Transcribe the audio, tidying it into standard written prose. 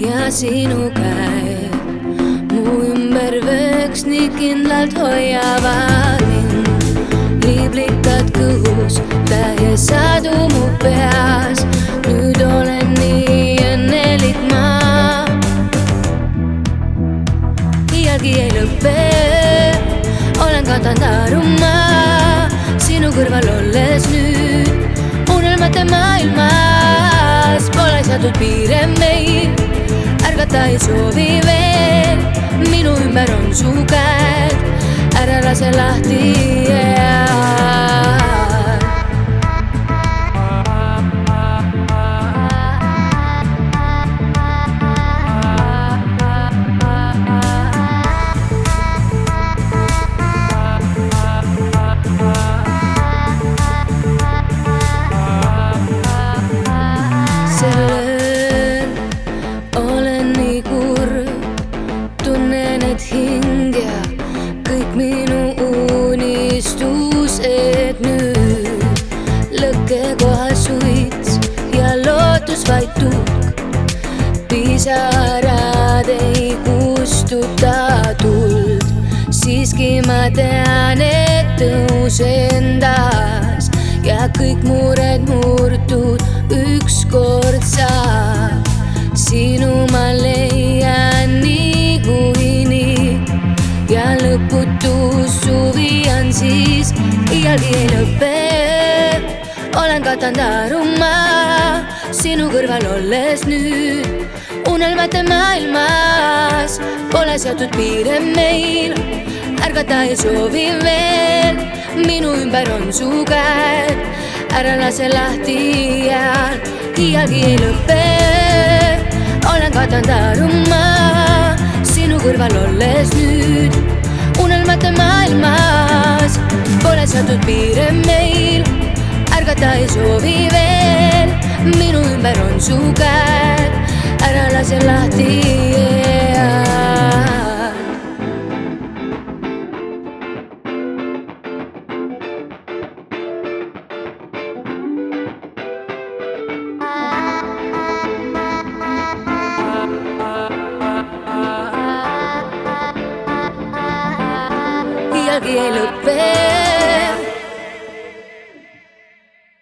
Ja sinu käed mu ümber vööks nii kindlalt hoiavad mind. Liblikad kõhus, täiesadu mu peas, nüüd olen nii õnnelik ma. Iialgi ei lõpe, olen kaotanud aru ma sinu kõrval olles nüüd. Unelmate maailmas pole seatud piire meil, ärgata ei soovi veel, minu ümber on su käed, ära lase lahti hing ja kõik minu unistused nüüd. Lõkke kohal suits ja lootus vaid tuhk, pisarad ei kustuta tuld. Siiski ma tean, et tõusen taas ja kõik mured murdud ükskord saab. Sinu ma leian niikuinii ja lõputus suvi on siis iialgi ei lõpe. Olen kaotanud aru ma sinu kõrval olles nüüd. Unelmate maailmas pole seatud piire meil, ärgata ei soovi veel, minu ümber on su käed, ära lase lahti iialgi ei lõpe. Olen kaotanud aru ma sinu kõrval olles nüüd. Unelmate maailmas pole seatud piire meil, ärgata ei soovi veel, minu ümber on su käed, ära lase lahti iialgi ei lõpe.